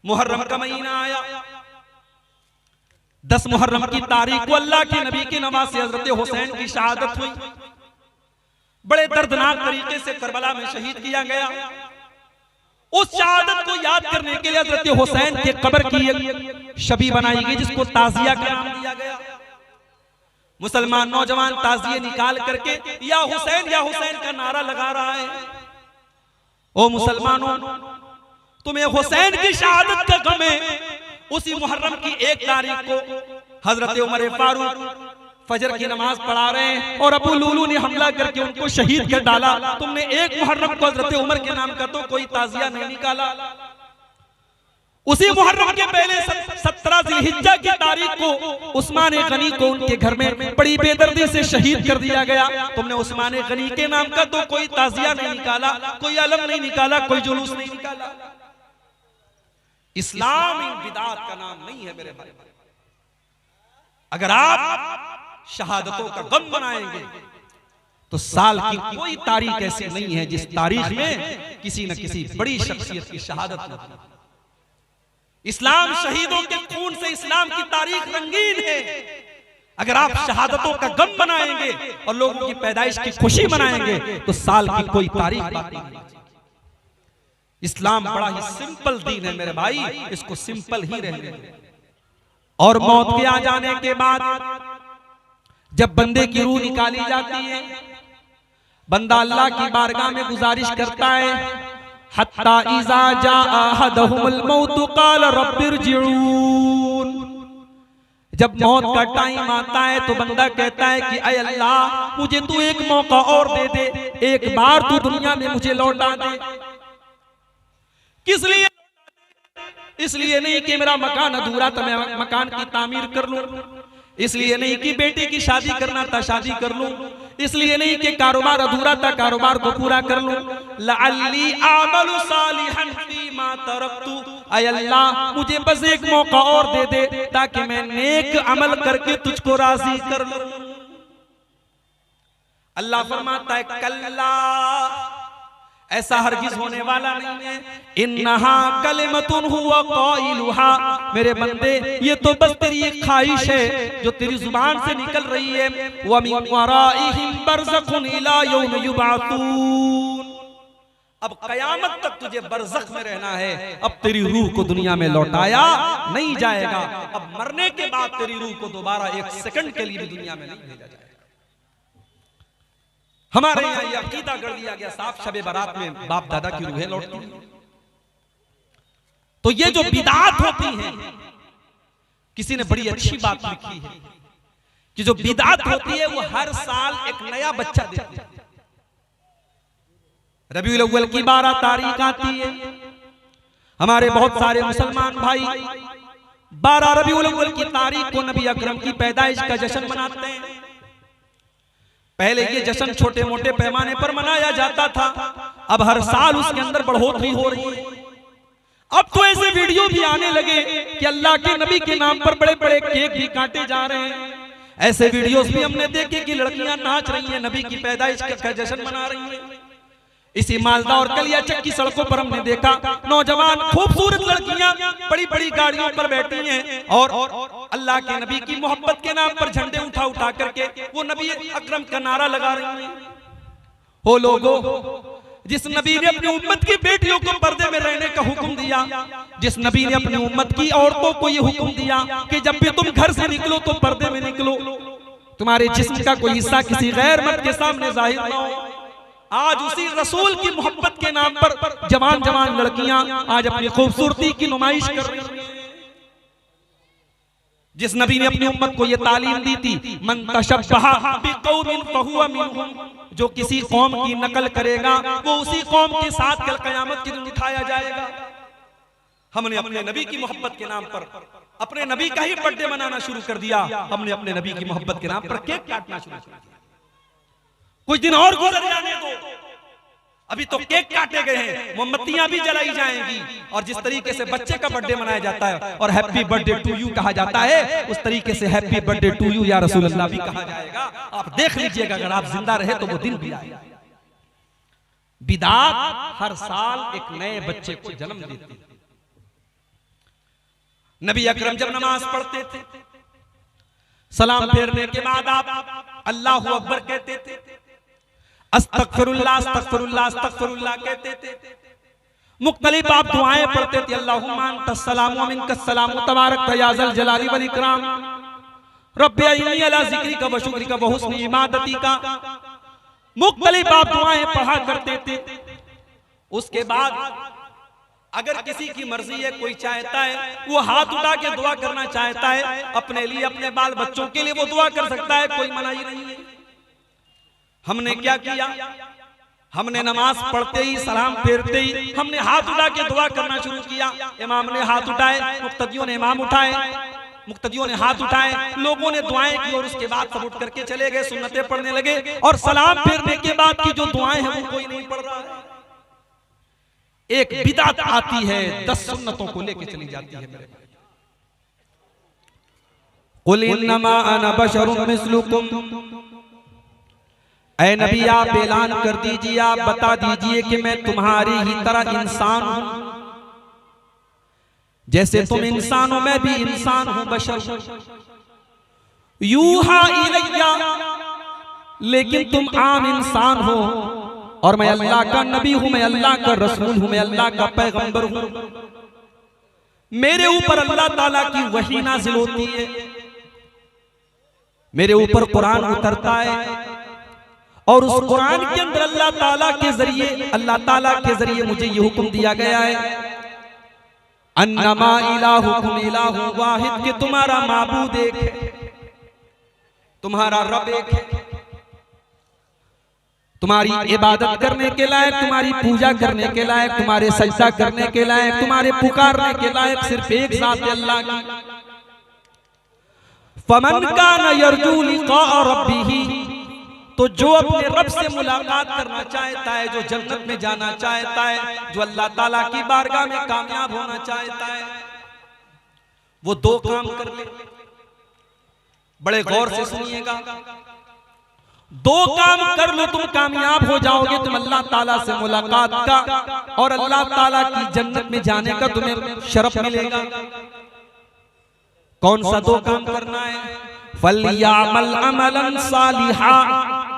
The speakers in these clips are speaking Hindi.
मुहर्रम का महीना आया, 10 मुहर्रम की तारीख को अल्लाह के नबी की नमाज से हजरत हुसैन की शहादत हुई। बड़े दर्दनाक तरीके से करबला में शहीद किया गया। उस शहादत को याद करने के लिए हजरत हुसैन के कब्र की एक शबी बनाई गई जिसको ताजिया का नाम दिया गया। मुसलमान नौजवान ताजिए निकाल करके या हुसैन का नारा लगा रहा है। ओ मुसलमानों, तुम्हें हुसैन की शहादत का गम है। उसी मुहर्रम की 1 तारीख को हजरत उमर फारूक फजर की नमाज पढ़ा रहे हैं और अबू लूलू ने हमला करके उनको शहीद कर डाला। तुमने 1 मुहर्रम को हजरत उमर के नाम का तो कोई ताजिया नहीं निकाला। उसी मुहर्रम के पहले 17 जिलहिज्जा की तारीख को उस्मान गनी को उनके घर में बड़ी बेदर्दी से शहीद कर दिया गया। तुमने उस्मान गनी के नाम का तो कोई ताजिया नहीं निकाला, कोई अलम नहीं निकाला, कोई जुलूस नहीं निकाला। इस्लाम इन बिदात का नाम नहीं है मेरे भाई। अगर आप शहादतों का गम बनाएंगे तो साल की कोई तारीख ऐसी नहीं है जिस तारीख में किसी न किसी बड़ी शख्सियत की शहादत न हो। इस्लाम शहीदों के खून से इस्लाम की तारीख रंगीन है। अगर आप शहादतों का गम बनाएंगे और लोगों की पैदाइश की खुशी मनाएंगे तो साल की कोई तारीख बाकी नहीं। इस्लाम बड़ा ही सिंपल दीन है मेरे भाई, इसको सिंपल ही रहने दें। और मौत के आ जाने के बाद जब बंदे की रूह निकाली जाती है, बंदा अल्लाह की बारगाह में गुजारिश करता है, हत्ता इज़ा जाअ अहदहुमुल मौत क़ाल रब्बिरजिऊन। जब मौत का टाइम आता है तो बंदा कहता है कि ऐ अल्लाह, मुझे तू एक मौका और दे दे, एक बार तू दुनिया में मुझे लौटा दे। किस लिए? इसलिए नहीं कि मेरा मकान अधूरा था, मैं मकान की तामीर कर लूं। इसलिए नहीं कि बेटी की शादी करना था, शादी कर लूं। इसलिए नहीं कि कारोबार अधूरा था, कारोबार को पूरा कर लूं। लअल्ली आमलु सालिहन फीमा तरक्तु। ऐ अल्लाह, मुझे बस एक मौका और दे दे ताकि मैं नेक अमल करके तुझको राजी कर लूं। अल्लाह फरमाता है कल्ला, ऐसा हरगिज होने वाला नहीं है। इन्नहा कलिमतुन हुवा क़ाइलुहा। मेरे बंदे, ये तो बस तेरी एक ख्वाहिश है जो तेरी जुबान से निकल रही है। व मिन वराइहिम बरज़खुन इला यौम युबअतून। अब कयामत तक तुझे बरज़ख में रहना है। अब तेरी रूह को दुनिया में लौटाया नहीं जाएगा। अब मरने के बाद तेरी रूह को दोबारा 1 सेकंड के लिए भी दुनिया में नहीं भेजा जाएगा। हमारे यहाँ ये अकीदा कर दिया गया, साफ शबे बारात में बाप दादा की रूहें लौटती हैं। तो ये जो बिदात होती हैं, किसी ने बड़ी अच्छी बात लिखी है कि जो बिदात होती है वो हर साल एक नया बच्चा देती है। रबीउल अव्वल की 12 तारीख आती है। हमारे बहुत सारे मुसलमान भाई 12 रबीउल अव्वल की तारीख को नबी अकरम की पैदाइश का जश्न मनाते हैं। पहले ये जश्न छोटे मोटे पैमाने पर मनाया जाता था, अब हर साल उसके अंदर बढ़ोतरी हो रही है। अब तो ऐसे वीडियो भी आने लगे कि अल्लाह के नबी के नाम पर बड़े बड़े केक भी काटे जा रहे हैं। ऐसे वीडियोस भी हमने देखे कि लड़कियां नाच रही हैं, नबी की पैदाइश का जश्न मना रही हैं। इसी मालदा और कलियाचक की सड़कों पर हमने देखा नौजवान खूबसूरत लड़कियां बड़ी बड़ी गाड़ियों पर बैठी हैं और अल्लाह के नबी की मोहब्बत के नाम पर झंडे उठा उठा करके वो नबी अकरम का नारा लगा रही हैं। हो लोगों, जिस नबी ने अपनी उम्मत की बेटियों को पर्दे में रहने का हुक्म दिया, जिस नबी ने अपनी उम्मत की औरतों को ये हुक्म दिया कि जब भी तुम घर से निकलो तो पर्दे में निकलो, तुम्हारे जिस्म का कोई हिस्सा किसी गैर मर्द के सामने जाहिर न हो। आज उसी रसूल की मोहब्बत के नाम पर जवान जवान लड़कियां आज अपनी खूबसूरती की नुमाइश कर रही हैं। जिस नबी ने अपनी उम्मत को यह तालीम दी थी, मन तशब्बहा बिक़ौमिन फहुवा मिनहुम, जो किसी कौम की नकल करेगा वो उसी कौम के साथ कल कयामत के दिन उठाया जाएगा। हमने अपने नबी की मोहब्बत के नाम पर अपने नबी का ही बर्थडे मनाना शुरू कर दिया। हमने अपने नबी की मोहब्बत के नाम पर केक काटना शुरू कर दिया। कुछ दिन और गुजर जाने दो, अभी तो केक काटे गए हैं, मोमबत्तियां भी जलाई जाएंगी। और जिस तरीके से बच्चे का बर्थडे मनाया जाता है और हैप्पी बर्थडे टू यू कहा जाता है, उस तरीके से हैप्पी बर्थडे टू यू या रसूल अल्लाह भी कहा जाएगा। आप देख लीजिएगा, अगर आप जिंदा रहे तो वो दिन भी आएगा। बिदात हर साल एक नए बच्चे को जन्म देती है। नबी अकरम जब नमाज पढ़ते थे, सलाम फेरने के बाद आप अल्लाह अकबर कहते थे, अस्तगफिरुल्लाह अस्तगफिरुल्लाह अस्तगफिरुल्लाह कहते थे। मुख्तलिफ आप दुआएं पढ़ते थे, अल्लाहुम्मा अंतस्सलामु व मिनकस्सलामु तबारक या ज़ल जलाली वल इकराम रब्बी इन्नी अला ज़िक्रिका व शुक्रिका व हुस्नि इबादतिका। मुख्तलिफ आप दुआएं पढ़ा करते थे। उसके बाद अगर किसी की मर्जी है, कोई चाहता है वो हाथ उठा के दुआ करना चाहता है अपने लिए, अपने बाल बच्चों के लिए, वो दुआ कर सकता है, कोई मनाही नहीं है। हमने क्या किया, हमने नमाज पढ़ते ही सलाम फेरते ही हमने हाथ उठा के दुआ करना शुरू किया। इमाम ने हाथ उठाए, मुक्तदियों ने इमाम उठाए, मुक्तदियों ने हाथ उठाए, लोगों ने दुआएं की और उसके बाद सब उठ करके चले गए, सुन्नतें पढ़ने लगे। और सलाम फेरने के बाद की जो दुआएं हैं वो कोई नहीं पढ़ रहा है। एक बिदअत आती है, 10 सुन्नतों को लेके चली जाती है। मेरे कुल इन्नमा अना बशरुम मिस्लुकुम, ऐ नबी आप ऐलान कर दीजिए, आप बता दीजिए कि मैं तुम्हारी ही तरह इंसान हूं। जैसे तुम इंसान हो मैं भी इंसान हूं, बशर। यूहा इलैया, लेकिन तुम आम इंसान हो और मैं अल्लाह का नबी हूं, मैं अल्लाह का रसूल हूं, मैं अल्लाह का पैगंबर हूं। मेरे ऊपर अल्लाह ताला की वही नाज़िल होती है, मेरे ऊपर कुरान उतरता है और उस कुरान के अंदर अल्लाह ताला के जरिए मुझे ये हुक्म दिया गया है, अन्नमा इलाहुकुम इलाहुन वाहिद, कि तुम्हारा माबूद एक है, तुम्हारा रब एक है, तुम्हारी इबादत करने के लायक, तुम्हारी पूजा करने के लायक, तुम्हारे सजदा करने के लायक, तुम्हारे पुकारने के लायक सिर्फ एक ज़ात अल्लाह की। फमन कान यरजू लिक़ा रब्बिही, तो जो अपने रब से मुलाकात करना चाहता है, जो जन्नत में जाना चाहता है, जो अल्लाह ताला की बारगाह में कामयाब होना चाहता है, वो 2 काम कर ले। बड़े गौर से सुनिएगा, 2 काम कर लो, तुम कामयाब हो जाओगे। तुम अल्लाह ताला से मुलाकात का और अल्लाह ताला की जन्नत में जाने का तुम्हें शरफ मिलेगा। कौन सा 2 काम करना है? फलयामल अमलन सालिहा,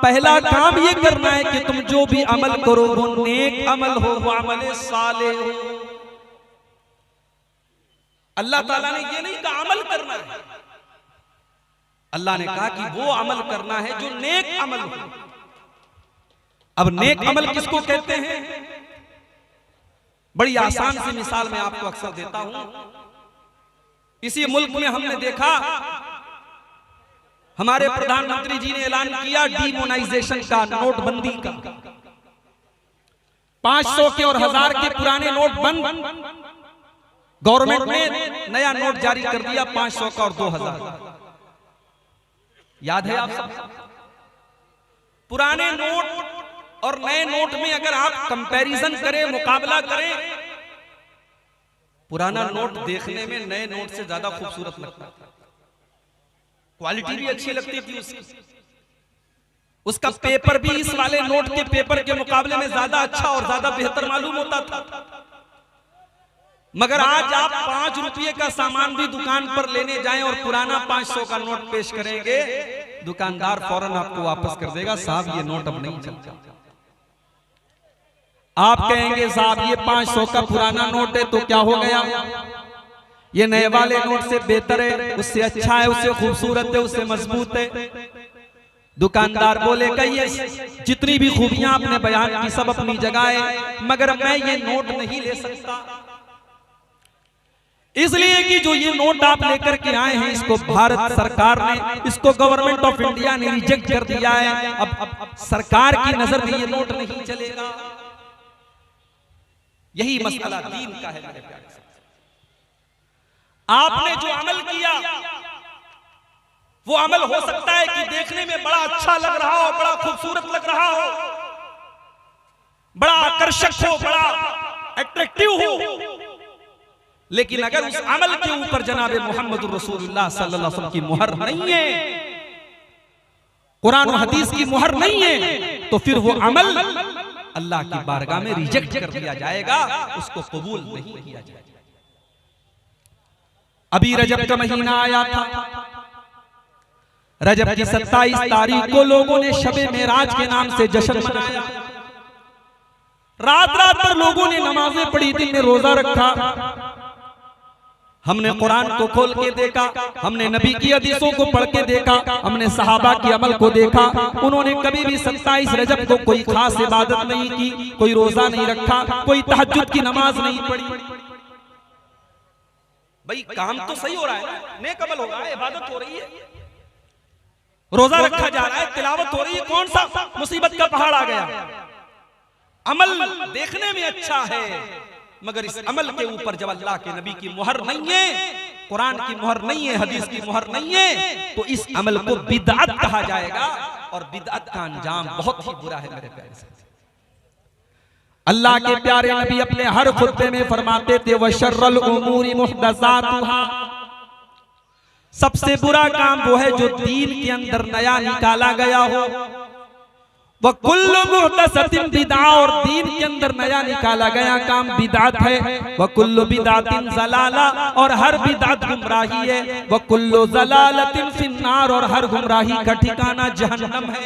पहला काम ये करना है कि तुम जो भी अमल करो वो नेक अमल हो, वो अमल सालेह हो। अल्लाह ताला ने ये नहीं कहा अमल करना है, अल्लाह ने कहा कि वो अमल करना है जो नेक अमल हो। अब नेक अमल किसको कहते हैं? बड़ी आसान सी मिसाल मैं आपको अक्सर देता हूं। इसी मुल्क में हमने देखा, हमारे प्रधानमंत्री जी ने ऐलान किया डिमोनाइजेशन का, नोटबंदी का। 500 के और 1000 के पुराने नोट बंद, गवर्नमेंट ने नया नोट जारी कर दिया 500 का और 2000। याद है आप सब? पुराने नोट और नए नोट में अगर आप कंपैरिजन करें, मुकाबला करें, पुराना नोट देखने में नए नोट से ज्यादा खूबसूरत लगता है, क्वालिटी भी अच्छी लगती थी उसका पेपर भी इस वाले नोट के पेपर के मुकाबले में ज्यादा अच्छा और ज्यादा बेहतर मालूम होता था। मगर आज आप 5 रुपये का सामान भी दुकान पर लेने जाएं और पुराना 500 का नोट पेश करेंगे, दुकानदार फौरन आपको वापस कर देगा, साहब ये नोट अब नहीं चलता। आप कहेंगे साहब ये 500 का पुराना नोट है तो क्या हो गया, ये नए वाले नोट से बेहतर है, उससे अच्छा है, उससे खूबसूरत है, उससे मजबूत है। दुकानदार बोलेगा ये जितनी भी खूबियां आपने बयान की सब अपनी जगह है, मगर मैं ये नोट नहीं ले सकता, इसलिए कि जो ये नोट आप लेकर के आए हैं इसको भारत सरकार ने, इसको गवर्नमेंट ऑफ इंडिया ने रिजेक्ट कर दिया है। अब सरकार की नजर में ये नोट नहीं चलेगा। यही मसला दीन का है मेरे प्यारे। आपने जो अमल किया वो अमल हो सकता है कि देखने में बड़ा अच्छा लग रहा हो, बड़ा खूबसूरत लग रहा हो, बड़ा आकर्षक हो, बड़ा अट्रैक्टिव हो, लेकिन अगर उस अमल के ऊपर जनाबे मोहम्मद रसूलुल्लाह सल्लल्लाहु अलैहि वसल्लम की मुहर नहीं है, कुरान और हदीस की मुहर नहीं है, तो फिर वो अमल अल्लाह की बारगाह में रिजेक्ट कर दिया जाएगा, उसको कबूल नहीं किया जाएगा। अभी रजब का महीना आया था। रजब की 27 तारीख को लोगों ने शबे मेराज के नाम से जश्न मनाया। रात रात भर लोगों ने नमाजें पढ़ी, दिन में रोजा रखा। हमने कुरान को खोल के देखा, हमने नबी की हदीसों को पढ़ के देखा, हमने सहाबा के अमल को देखा। उन्होंने कभी भी 27 रजब को कोई खास इबादत नहीं की, कोई रोजा नहीं रखा, कोई तहज्जुद की नमाज नहीं पढ़ी। भाई काम तो सही हो रहा है, नेक अमल हो रहा है, इबादत हो रही है, रोजा रखा जा रहा है, तिलावत हो रही है, कौन सा मुसीबत का पहाड़ आ गया? अमल देखने में अच्छा है, मगर इस अमल के ऊपर जब अल्लाह के नबी की मुहर नहीं है, कुरान की मुहर नहीं है, हदीस की मुहर नहीं है, तो इस अमल को बिदअत कहा जाएगा और बिदअत का अंजाम बहुत ही बुरा है मेरे प्यारे से। अल्लाह के प्यारे नबी अपने हर खुतबे में फरमाते थे वशर्रुल उमूरी मुहदसातुहा, सबसे बुरा काम वो है जो दीन के अंदर नया निकाला गया हो। वह कुल्लु मुहदसतिन बिदअ, और दीन के अंदर नया निकाला गया काम बिदअत है। वह कुल्लु बिदअतिन ज़लाला, और हर बिदअत गुमराही है। वह कुल्लु ज़लालतिन फिन्नार, और हर गुमराही का ठिकाना जहन्नम है।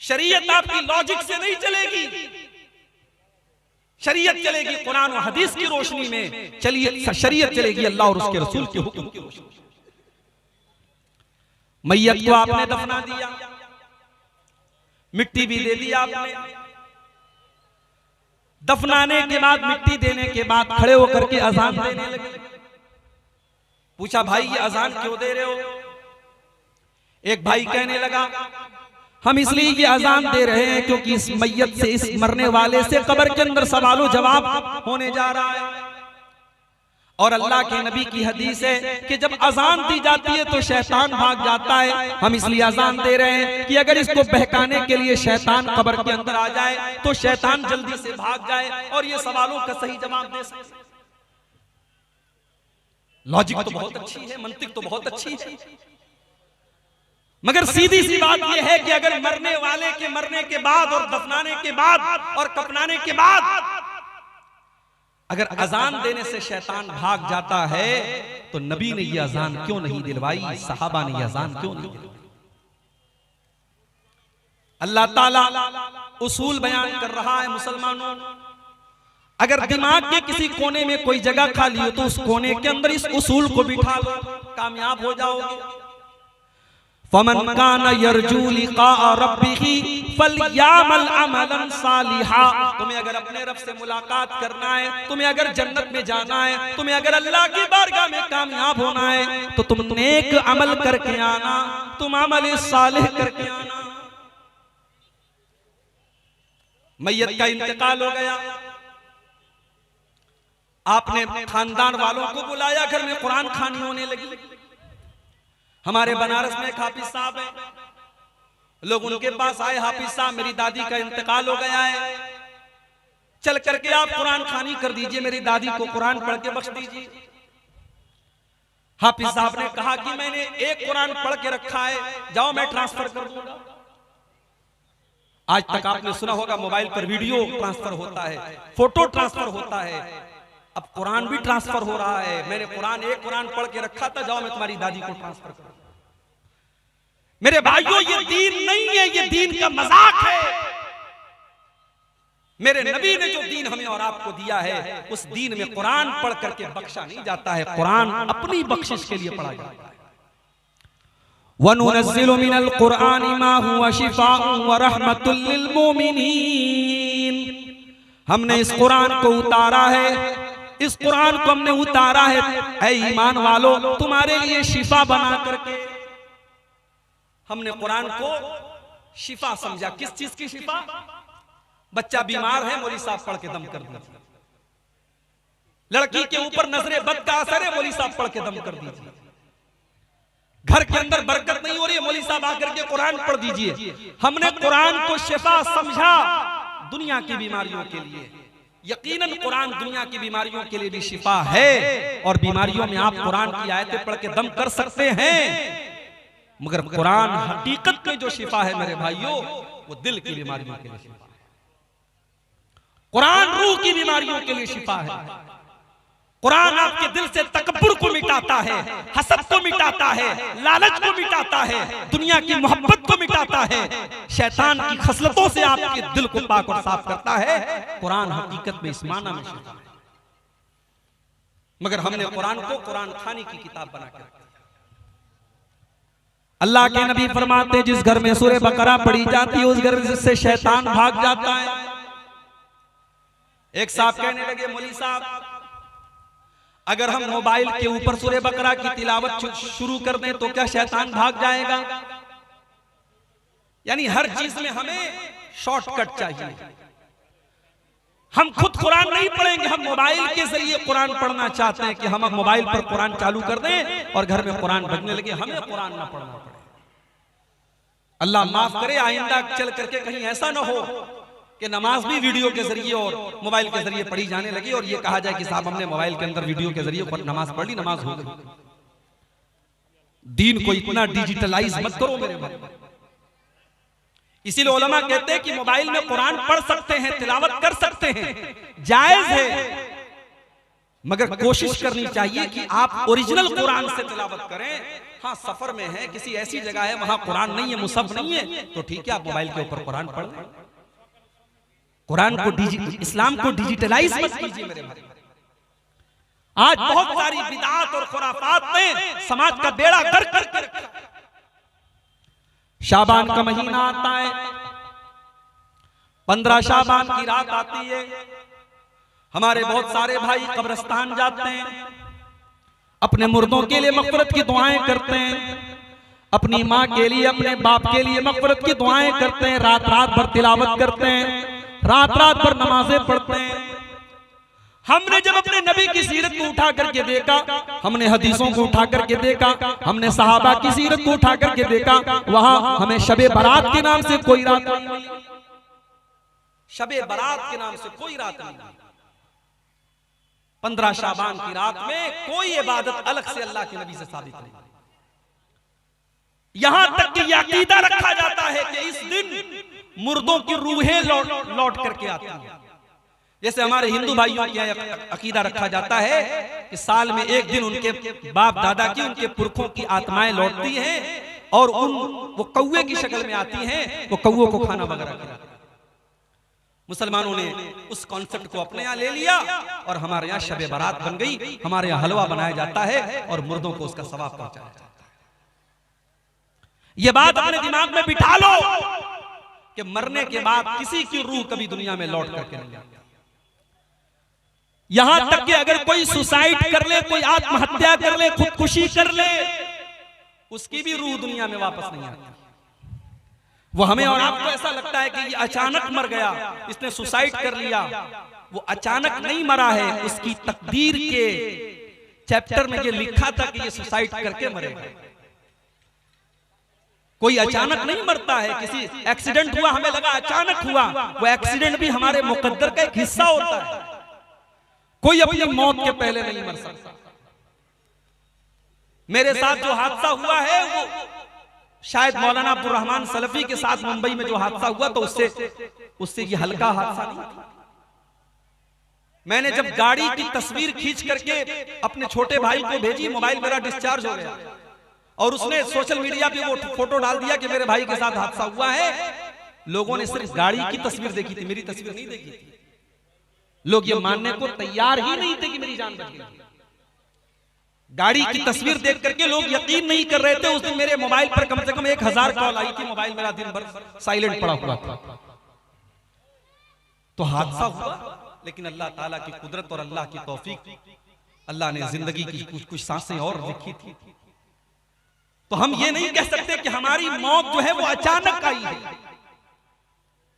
शरीयत आपकी लॉजिक से नहीं चलेगी, शरीयत चलेगी कुरान और हदीस की रोशनी में। चलिए शरीयत चलेगी अल्लाह और उसके रसूल के हुक्म की रोशनी में। मैयत को आपने दफना दिया, मिट्टी भी दे दी आपने। दफनाने के बाद, मिट्टी देने के बाद खड़े होकर के अजान देने लगे। पूछा भाई ये अजान क्यों दे रहे हो? एक भाई कहने लगा हम इसलिए ये अजान दे रहे हैं क्योंकि इस मैयत से, इस मरने वाले से कब्र के अंदर सवालों जवाब होने जा रहा है। और अल्लाह के नबी की हदीस है कि जब अजान दी जाती है तो शैतान भाग जाता है। हम इसलिए अजान दे रहे हैं कि अगर इसको बहकाने के लिए शैतान कब्र के अंदर आ जाए तो शैतान जल्दी से भाग जाए और ये सवालों का सही जवाब दे सके। लॉजिक तो बहुत अच्छी है, मंतिक तो बहुत अच्छी है, मगर सीधी सी बात यह है कि अगर मरने वाले के मरने के बाद और दफनाने के बाद और कफनाने के बाद अगर अजान देने से शैतान भाग जाता है तो नबी ने यह अजान क्यों नहीं दिलवाई, सहाबा ने यह अजान क्यों नहीं दिलवाई? अल्लाह ताला उसूल बयान कर रहा है मुसलमानों, अगर दिमाग के किसी कोने में कोई जगह खाली हो तो उस कोने के अंदर इस उसूल को बिठा लो, कामयाब हो जाओगे। फमन काना यरजू लिका रब्बिही फलयामल अमलन सालिहा, तुम्हें अगर अपने रब से मुलाकात करना है, तुम्हें अगर जन्नत में जाना है, तुम्हें अगर अल्लाह की बारगाह में कामयाब होना है तो तुम नेक अमल करके आना, तुम अमल सालिह करके आना। मैयत का इंतकाल हो गया, आपने खानदान वालों को बुलाया, घर में कुरान खानी होने लगी। हमारे बनारस में एक हाफिज साहब है, लोग उनके पास आए, हाफिज साहब मेरी दादी का इंतकाल हो गया है, चल करके आप कुरान खानी कर दीजिए, मेरी दादी को कुरान पढ़ के बख्श दीजिए। हाफिज साहब ने कहा कि मैंने एक कुरान पढ़ के रखा है, जाओ मैं ट्रांसफर कर दूंगा। आज तक आपने सुना होगा मोबाइल पर वीडियो ट्रांसफर होता है, फोटो ट्रांसफर होता है, अब कुरान भी ट्रांसफर हो रहा है। मैंने एक कुरान पढ़ के रखा था, जाओ मैं तुम्हारी दादी को ट्रांसफर कर। मेरे भाइयों ये दीन नहीं है, ये दीन का मजाक है। मेरे नबी ने जो दीन हमें और आपको दिया है उस दीन में कुरान पढ़ करके बख्शा नहीं जाता है, कुरान अपनी बख्शिश के लिए पढ़ा जाता है। वनुनज़्ज़िलु मिनल कुरानि मा हुवा शिफ़ाउन व रहमतुल लिल मोमिनीन, हमने इस कुरान को उतारा है, इस कुरान को हमने उतारा है ऐ ईमान वालों तुम्हारे लिए शिफा बना करके। हमने कुरान को शिफा समझा। किस चीज की शिफा? बच्चा बीमार है, मौलवी साहब पढ़ के दम कर दीजिए। लड़की के ऊपर नजरे बद का असर है, मौलवी साहब पढ़ के दम कर दीजिए। घर के अंदर बरकत नहीं हो रही है, मौलवी साहब आकर के कुरान पढ़ दीजिए। हमने कुरान को शिफा समझा दुनिया की बीमारियों के लिए। यकीनन कुरान दुनिया की बीमारियों के लिए भी शिफा है, और बीमारियों में आप कुरान की आयतें पढ़ के दम कर सकते हैं, मगर कुरान हकीकत में जो शिफा है मेरे भाइयों वो दिल की बीमारियों के लिए शिफा है। कुरान रूह की बीमारियों के लिए शिफा है। कुरान आपके दिल से तकब्बुर को मिटाता है, हसद को मिटाता है, लालच को मिटाता है, दुनिया की मोहब्बत को मिटाता है, शैतान की खसलतों से आपके दिल को पाक और साफ करता है। कुरान हकीकत में इस माना में शैतान है। मगर हमने कुरान को कुरान खानी की किताब बना कर अल्लाह के नबी फरमाते जिस घर में सूरह बकरा पढ़ी जाती है उस घर से शैतान भाग जाता है। एक साहब कहने लगे मौलवी साहब अगर हम मोबाइल के ऊपर सूरह बकरा की तिलावत शुरू कर दें तो क्या शैतान भाग जाएगा? यानी हर चीज में हमें शॉर्टकट चाहिए। हम खुद कुरान नहीं पढ़ेंगे, हम मोबाइल के जरिए कुरान पढ़ना चाहते हैं कि हम अब मोबाइल पर कुरान चालू कर दें और घर में कुरान बजने लगे, हमें कुरान ना पढ़ना पड़े। अल्लाह माफ करे आइंदा चल करके कहीं ऐसा ना हो कि नमाज भी वीडियो के जरिए और मोबाइल के जरिए पढ़ी जाने लगी और ये कहा जाए कि साहब हमने मोबाइल के अंदर वीडियो के जरिए नमाज पढ़ ली, नमाज हो गई। दीन को इतना डिजिटलाइज मत करो मेरे भाई। इसीलिए उलमा कहते हैं कि मोबाइल में कुरान पढ़ सकते हैं, तिलावत कर सकते हैं, जायज है, मगर कोशिश करनी चाहिए कि आप ओरिजिनल कुरान से तिलावत करें। हाँ सफर में है, किसी ऐसी जगह है वहां कुरान नहीं है, मुसहफ नहीं है, तो ठीक है आप मोबाइल के ऊपर कुरान पढ़ लें। कुरान को इस्लाम को डिजिटलाइज मत कीजिए मेरे भाई। आज बहुत सारी बिदअत और खुराफात ने समाज का बेड़ा गर्क करके रखा। शाबान का महीना आता है, 15 शाबान की रात आती है, हमारे बहुत सारे भाई कब्रिस्तान जाते हैं, अपने मुर्दों के लिए मग़फ़िरत की दुआएं करते हैं, अपनी माँ के लिए अपने बाप के लिए मग़फ़िरत की दुआएं करते हैं, रात रात भर तिलावत करते हैं, रात रात भर नमाजें पढ़ते हैं। हमने जब अपने नबी की सीरत को उठा करके देखा, हमने हदीसों को उठा करके देखा, हमने सहाबा की सीरत को उठा करके देखा, वहां हमें शबे बारात के नाम से कोई रात नहीं मिली। शबे बारात के नाम से कोई रात नहीं मिली। 15 शाबान की रात में कोई इबादत अलग से अल्लाह के नबी से साबित नहीं। यहां तक कि यह अकीदा रखा जाता है कि इस दिन मुर्दों की रूहें लौट करके आती हैं। जैसे हमारे हिंदू भाइयों के अकीदा रखा जाता है कि साल में एक दिन उनके बाप दादा की, उनके पुरखों की आत्माएं लौटती हैं और वो कौवे की शक्ल में आती हैं, वो कौवों को खाना वगैरह खिलाती हैं। मुसलमानों ने उस कॉन्सेप्ट को अपने यहाँ ले लिया और हमारे यहाँ शबे बारात बन गई। हमारे यहाँ हलवा बनाया जाता है और मुर्दों को उसका सवाब पहुंचाया जाता है। यह बात अपने दिमाग में बिठा लो कि मरने के बाद किसी की रूह कभी दुनिया में लौट करके नहीं आती। यहां तक कि अगर कोई सुसाइड कर ले, कोई आत्महत्या कर ले, खुदकुशी कर ले, उसकी भी रूह दुनिया में वापस नहीं आती। वो हमें और आपको ऐसा लगता है कि ये अचानक मर गया, इसने सुसाइड कर लिया। वो अचानक नहीं मरा है, उसकी तकदीर के चैप्टर में ये लिखा था कि ये सुसाइड करके मरेगा। कोई अचानक नहीं मरता है। किसी एक्सीडेंट हुआ, हमें लगा अचानक हुआ, वो एक्सीडेंट भी हमारे मुकद्दर का एक हिस्सा होता है। कोई अपनी मौत के पहले नहीं मर सकता। मेरे साथ जो हादसा हुआ है वो शायद मौलाना अब्दुल रहमान सलफी के साथ मुंबई में जो हादसा हुआ तो उससे ये हल्का हादसा नहीं था। मैंने जब गाड़ी की तस्वीर खींच करके अपने छोटे भाई को भेजी, मोबाइल मेरा डिस्चार्ज हो गया और उसने सोशल मीडिया पे वो फोटो डाल दिया कि मेरे भाई के साथ हादसा हुआ है। लोगों ने सिर्फ गाड़ी की तस्वीर देखी थी, मेरी तस्वीर नहीं देखी थी। लोग ये मानने को तैयार ही नहीं थे कि मेरी जान बच गई। गाड़ी की तस्वीर देख करके लोग यकीन नहीं कर रहे थे। उस दिन मेरे मोबाइल पर कम से कम 1000 कॉल आई थी। मोबाइल मेरा दिन भर साइलेंट पड़ा हुआ था। तो हादसा हुआ, लेकिन अल्लाह ताला की कुदरत और अल्लाह की तौफीक, अल्लाह ने जिंदगी की कुछ सांसें और लिखी थी। तो हम ये नहीं कह सकते कि हमारी मौत जो है वो अचानक आई है।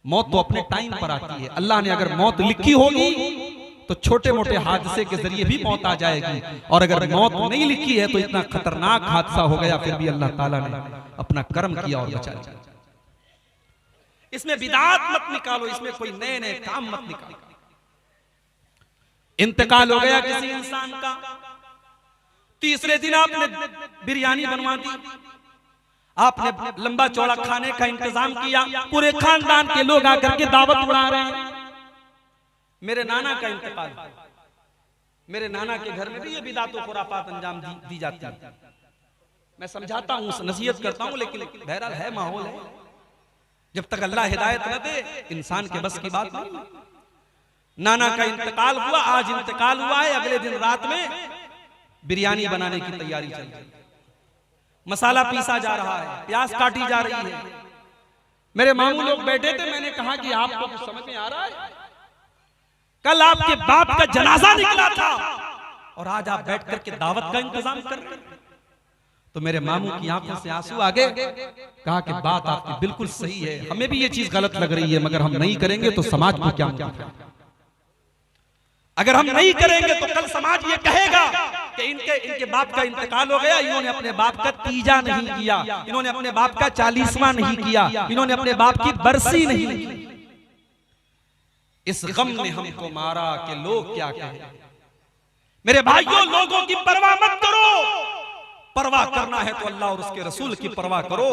मौत तो अपने टाइम पर आती है। अल्लाह ने अगर मौत लिखी होगी तो छोटे मोटे हादसे के जरिए भी मौत आ जाएगी, और अगर मौत नहीं लिखी है तो इतना खतरनाक हादसा हो गया, फिर भी अल्लाह ताला ने अपना कर्म किया और बचाया। इसमें बिदात मत निकालो, इसमें कोई नए नए काम मत निकालो। इंतकाल हो गया किसी इंसान का, तीसरे दिन आपने बिरयानी बनवा दी, आपने लंबा चौड़ा खाने का इंतजाम किया, पूरे खानदान के लोग आकर के दावत उड़ा रहे हैं। मेरे नाना का इंतकाल, मेरे नाना के घर में भी ये बिदात और खुराफात अंजाम दी जाती है। मैं समझाता हूँ, नसीहत करता हूँ, लेकिन बहरहाल है माहौल है। जब तक अल्लाह हिदायत न दे इंसान के बस की बात नहीं। नाना का इंतकाल हुआ, आज इंतकाल हुआ है, अगले दिन रात में बिरयानी बनाने की तैयारी चल रही है। मसाला पीसा जा रहा है, प्याज काटी जा रही है। मेरे मामू लोग बैठे थे, मैंने कहा कि आपको कुछ समझ में आ रहा है? कल आपके बाप का जनाजा निकला था और आज आप बैठ करके दावत का इंतजाम कर रहे हैं। तो मेरे मामू की आंखों से आंसू आ गए। कहा कि बात आपकी बिल्कुल सही है, हमें भी ये चीज गलत लग रही है, मगर हम नहीं करेंगे तो समाज को क्या मुनाफा? अगर हम नहीं करेंगे तो कल समाज ये कहेगा कि इनके बाप का इंतकाल हो गया, इन्होंने अपने बाप का तीजा नहीं किया, इन्होंने अपने बाप का 40वां नहीं किया, इन्होंने अपने बाप की बरसी नहीं की। इस गम ने हमको मारा कि लोग क्या कहें। मेरे भाइयों, लोगों की परवाह मत करो, परवाह करना है तो अल्लाह और उसके रसूल की परवाह करो।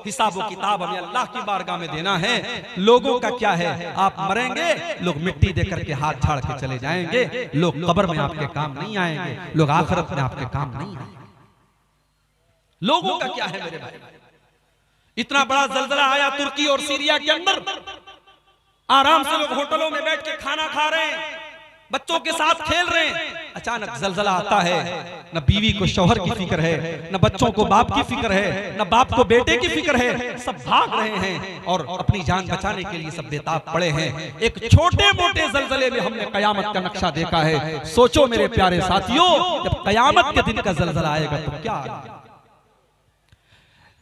हिसाब व किताब हमें अल्लाह की बारगाह में देना है। लोगों का क्या है? आप मरेंगे, लोग मिट्टी देकर के हाथ झाड़ के चले जाएंगे, लोग कब्र में आपके काम नहीं आएंगे, लोग आखिरत में आपके काम नहीं आएंगे। लोगों का क्या है मेरे भाई? इतना बड़ा जलजला आया तुर्की और सीरिया के अंदर, आराम से लोग होटलों में बैठ के खाना खा रहे हैं, बच्चों के साथ खेल रहे हैं। अचानक जलजला आता है, न बीवी को शौहर की फिक्र है, न बच्चों को बाप की फिक्र है, न बाप को बेटे की फिक्र है। सब भाग रहे हैं और अपनी जान बचाने के लिए सब बेताब पड़े हैं। एक छोटे मोटे जलजले में हमने कयामत का नक्शा देखा है। सोचो मेरे प्यारे साथियों, जब कयामत के दिन का जलजला आएगा तो क्या आएगा?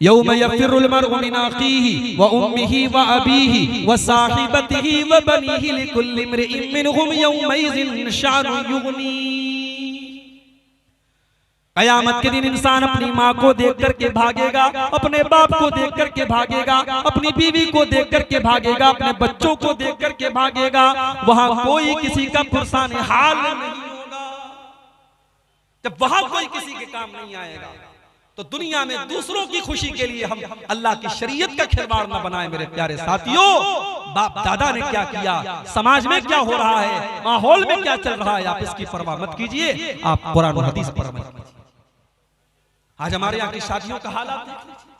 यौम यफिरुल मर्उ मिन अखीहि व उम्मिहि व अबीहि व साहिबतिहि व बनीहि लिकुल्लि इम्रिइन मिनहुम यौमइज़िन शानुन युगनी। कयामत के दिन इंसान अपनी माँ को देख करके भागेगा, अपने बाप को देख करके भागेगा, अपनी बीवी को देख करके भागेगा, अपने बच्चों को देख करके भागेगा। वहां कोई किसी का पुरसाने हाल नहीं होगा। जब वहां कोई किसी के काम नहीं आएगा तो दुनिया में दूसरों की खुशी के लिए हम अल्लाह की शरीयत का खिलवाड़ न बनाए। मेरे प्यारे साथियों, बाप दादा ने क्या किया, समाज में क्या हो रहा है, माहौल में क्या चल रहा है, आप इसकी परवाह मत कीजिए, आप कुरान और हदीस पर अमल कीजिए। आज हमारे यहाँ की शादियों का हालात देख लीजिए।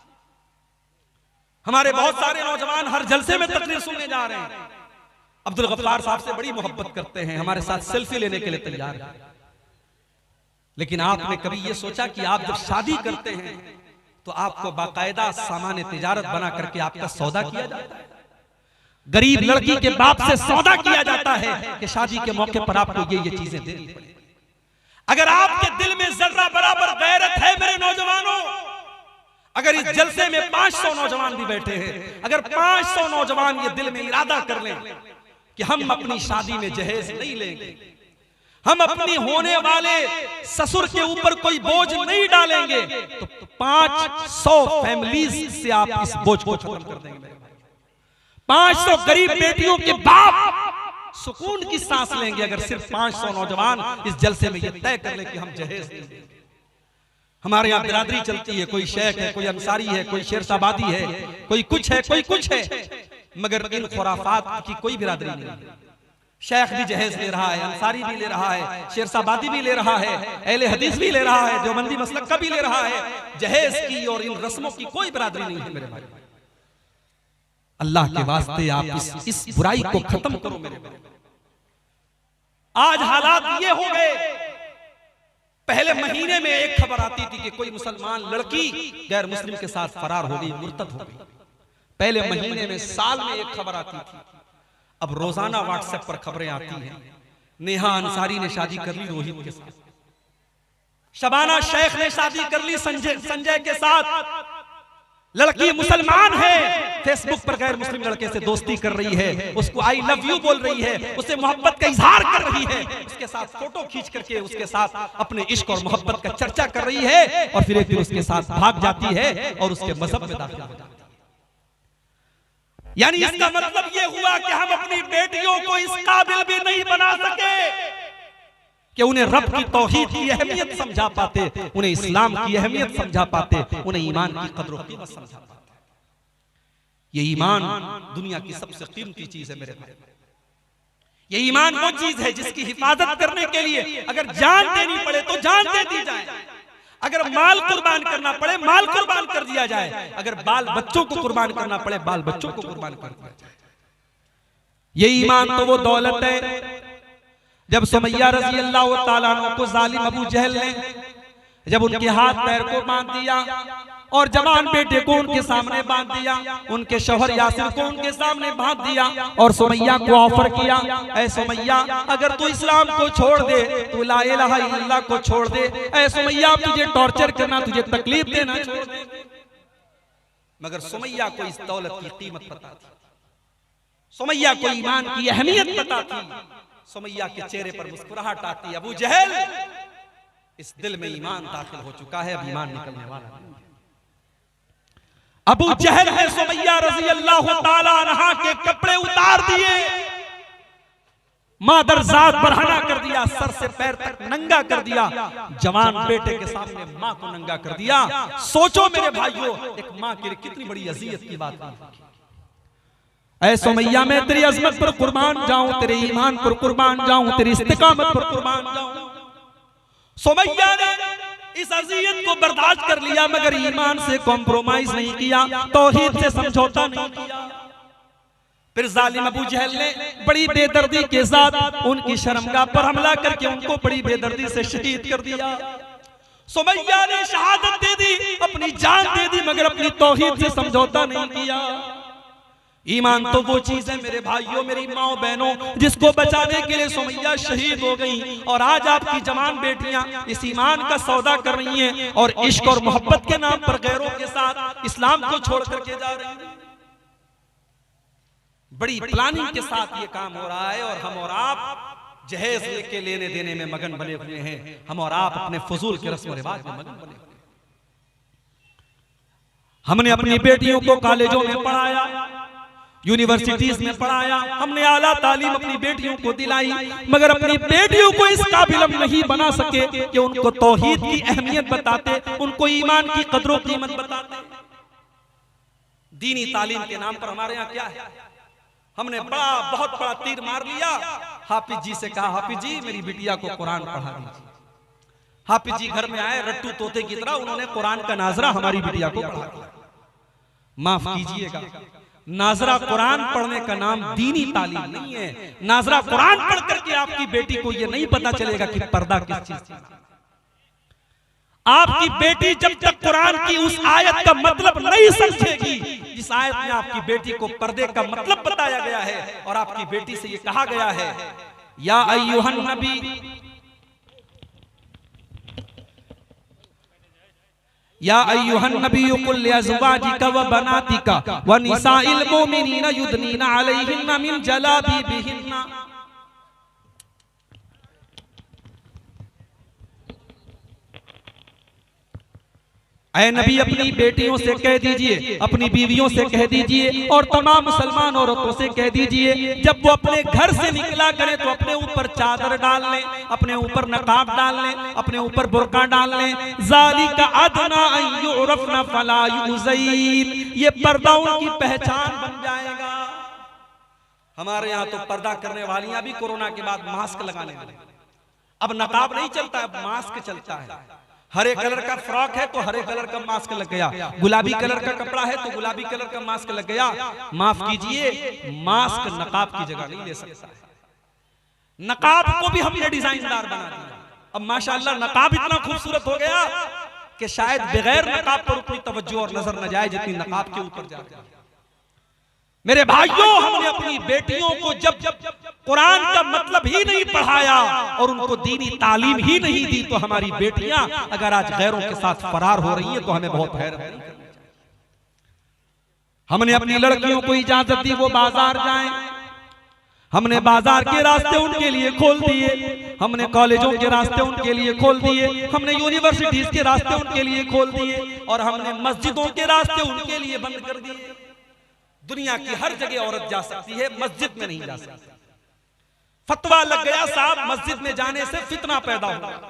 हमारे बहुत सारे नौजवान हर जलसे में तकरीर सुनने जा रहे हैं, अब्दुल गफ्फार साहब से बड़ी मोहब्बत करते हैं, हमारे साथ सेल्फी लेने के लिए तैयार हैं। लेकिन आपने कभी ये सोचा कि आप जब शादी करते हैं तो आपको बाकायदा सामान तिजारत बना करके आपका सौदा किया जाता है? गरीब लड़की के बाप से सौदा किया जाता है कि शादी के मौके पर आपको ये चीजें देनी पड़े। अगर आपके दिल में जर्रा बराबर गैरत है मेरे नौजवानों, अगर इस जलसे में 500 नौजवान भी बैठे हैं, अगर 500 नौजवान ये दिल में इरादा कर लें कि हम अपनी शादी में जहेज नहीं लेंगे, हम अपनी होने वाले ससुर के ऊपर कोई बोझ नहीं डालेंगे, तो 500 फैमिलीज से आप इस बोझ को खत्म कर देंगे। 500 गरीब बेटियों के बाप सुकून की सांस लेंगे अगर सिर्फ 500 नौजवान इस जलसे में ये तय कर ले कि हम जहेज नहीं देंगे। हमारे यहाँ बिरादरी चलती है, कोई शेख है, कोई अंसारी है, कोई शेरशाबादी है, कोई कुछ है, कोई कुछ है, मगर इन खुराफात की कोई बिरादरी नहीं। शेख भी जहेज ले रहा है, अंसारी भी ले रहा है, शेरशाबादी भी ले रहा है, अहले हदीस भी ले रहा है, देवबंदी मसलक का भी ले रहा है। जहेज की और इन रस्मों की कोई बिरादरी नहीं है मेरे भाई। अल्लाह के वास्ते आप इस बुराई को खत्म करो मेरे भाई। आज हालात ये हो गए, पहले महीने में एक खबर आती थी कि कोई मुसलमान लड़की गैर मुस्लिम के साथ फरार हो गई, मुर्तद हो गई। पहले महीने में, साल में एक खबर आती थी। अब रोजाना व्हाट्सएप पर खबरें आती हैं। नेहा अंसारी ने शादी कर ली रोहित के साथ, शबाना शेख ने शादी कर ली संजय के साथ। लड़की मुसलमान है, फेसबुक पर गैर मुस्लिम लड़के से दोस्ती कर रही है, उसको आई लव यू बोल रही है, उससे मोहब्बत का इजहार कर रही है, उसके साथ फोटो खींच करके उसके साथ अपने इश्क और मोहब्बत का चर्चा कर रही है, और फिर एक दिन उसके साथ भाग जाती है और उसके मजहब में दाखिल हो जाती है। यानी इसका मतलब ये हुआ कि हम अपनी बेटियों को इस काबिल भी नहीं बना सके कि उन्हें रब की तौहीद की अहमियत समझा पाते, उन्हें इस्लाम की अहमियत समझा पाते, उन्हें ईमान की कदर कीमत समझा पाते। ये ईमान दुनिया की सबसे कीमती चीज है मेरे भाई। ये ईमान वो चीज है जिसकी हिफाजत करने के लिए अगर जान देनी पड़े तो जान दे दी जाए, अगर माल कुर्बान करना पड़े माल कुर्बान कर दिया जाए, अगर बाल बच्चों को कुर्बान करना पड़े बाल बच्चों को कुर्बान कर दिया जाए। ये ईमान तो वो दौलत है। जब सुमैया रज़ी अल्लाह ताला अन्हा को जालिम अबू जहल ने जब उनके हाथ पैर को बांध दिया और जवान बेटे को उनके सामने बांध दिया, उनके शौहर यासिर को उनके सामने बांध दिया और सुमैया को ऑफर किया, ऐ सुमैया अगर तू इस्लाम को छोड़ दे, तू ला इलाहा इल्लल्लाह को छोड़ दे, ऐ सुमैया तुझे टॉर्चर करना, तुझे तकलीफ देना छोड़ दे। मगर सुमैया को इस दौलत की कीमत पता थी, सुमैया को ईमान की अहमियत पता थी। सुमैया के चेहरे पर मुस्कुराहट आती, अबू जहल इस दिल में ईमान दाखिल हो चुका है, अब ईमान निकलने वाला है। अबू जहल है सुमैया रज़ी अल्लाह ताला अन्हा के कपड़े उतार दिए, मादरजात बरहना कर दिया, सर से पैर तक नंगा कर दिया, जवान बेटे के सामने मां को नंगा कर दिया। सोचो मेरे भाइयों, एक मां के लिए कितनी बड़ी अज़ियत की बात है। ऐ सुमैया मैं तेरी अजमत पर कुर्बान जाऊं, तेरे ईमान पर कुर्बान जाऊं, तेरी इस्तिकामत पर कुर्बान जाऊं। सुमैया ने इस अज़ियत को बर्दाश्त कर लिया मगर ईमान से कॉम्प्रोमाइज नहीं किया, तौहीद से समझौता नहीं किया। फिर जालिम अबू जहल ने बड़ी बेदर्दी के साथ उनकी शर्मगाह पर हमला करके उनको बड़ी बेदर्दी से शहीद कर दिया। सुमैया ने शहादत दे दी, अपनी जान दे दी मगर अपनी तौहीद से समझौता नहीं किया। ईमान तो वो चीज है मेरे भाइयों, मेरी माओ बहनों, जिसको बचाने के लिए सुमैया शहीद हो गई और आज आपकी जवान बेटियां इस ईमान का सौदा कर रही हैं और इश्क और मोहब्बत के नाम पर गैरों के साथ इस्लाम को छोड़ करके जा रही हैं। बड़ी प्लानिंग के साथ ये काम हो रहा है और हम और आप जहेज लेके लेने देने में मगन बने हुए हैं, हम और आप अपने फजूल के रस्म रिवाज में मगन बने हुए हैं। हमने अपनी बेटियों को कॉलेजों में पढ़ाया, यूनिवर्सिटीज में पढ़ाया, हमने आला तालीम अपनी बेटियों को दिलाई मगर अपनी बेटियों को इस काबिल हम नहीं बना सके कि उनको तौहीद की अहमियत बताते, उनको ईमान की कदरों कीमत बताते। दीनी तालीम के नाम पर हमारे यहाँ क्या है, हमने बहुत बड़ा तीर मार लिया। हाफिज जी से कहा, हाफिज जी मेरी बिटिया को कुरान पढ़ा दीजिए। हाफिज जी घर में आए रट्टू तोते की तरह, उन्होंने कुरान का नाजरा हमारी बिटिया को पढ़ा दिया। माफ कीजिएगा, नाजरा कुरान पढ़ने का नाम दीनी तालीम नहीं है। नाजरा कुरान पढ़ करके आपकी बेटी को यह नहीं पता चलेगा कि पर्दा किस चीज का। आपकी बेटी जब तक कुरान की उस आयत का मतलब नहीं समझेगी जिस आयत में आपकी बेटी को पर्दे का मतलब बताया गया है और आपकी बेटी से यह कहा गया है, या अय्युहन नबी या अय्युहन नबिय्यु कुल लिअज़वाजिका व बनातिका व निसाइल मुमिनीना युदनीना अलैहिन्ना मिन जलाबिबिहिन्ना। ऐ नबी अपनी बेटियों से कह दीजिए, अपनी बीवियों से कह दीजिए और तमाम मुसलमान औरतों से कह दीजिए जब वो अपने घर से निकला करें तो अपने ऊपर चादर डाल लें, अपने ऊपर नकाब डाल लें, अपने ऊपर बुर्का डाल लें। ज़ालिका अदना अन युरफ़ना फला युज़ैन, ये पर्दा उनकी पहचान बन जाएगा। हमारे यहाँ तो पर्दा करने वालियां भी कोरोना के बाद मास्क लगाने लगे। अब नकाब नहीं चलता, अब मास्क चलता है। हरे कलर का फ्रॉक है तो हरे कलर का मास्क लग गया, गुलाबी कलर का कपड़ा है तो गुलाबी कलर का मास्क लग गया। माफ कीजिए, मास्क नकाब की जगह नहीं ले सकता है। नकाब को भी हमने डिजाइनदार बना दिया। अब माशाअल्लाह नकाब इतना खूबसूरत हो गया कि शायद बगैर नकाब पर उतनी तवज्जो और नजर न जाए जितनी नकाब के ऊपर जाती है। मेरे भाइयों, हमने अपनी बेटियों को जब कुरान का मतलब ही नहीं पढ़ाया और उनको दीनी तालीम ही नहीं दी तो हमारी बेटियां अगर आज गैरों के साथ फरार हो रही हैं तो हमें बहुत हैरत है। हमने अपनी लड़कियों को इजाजत दी वो बाजार जाएं, हमने बाजार के रास्ते उनके लिए खोल दिए, हमने कॉलेजों के रास्ते उनके लिए खोल दिए, हमने यूनिवर्सिटीज के रास्ते उनके लिए खोल दिए और हमने मस्जिदों के रास्ते उनके लिए बंद कर दिए। दुनिया की हर जगह औरत जा सकती है, मस्जिद में नहीं जा सकती। फतवा लग गया साहब मस्जिद में जाने से फितना पैदा होगा।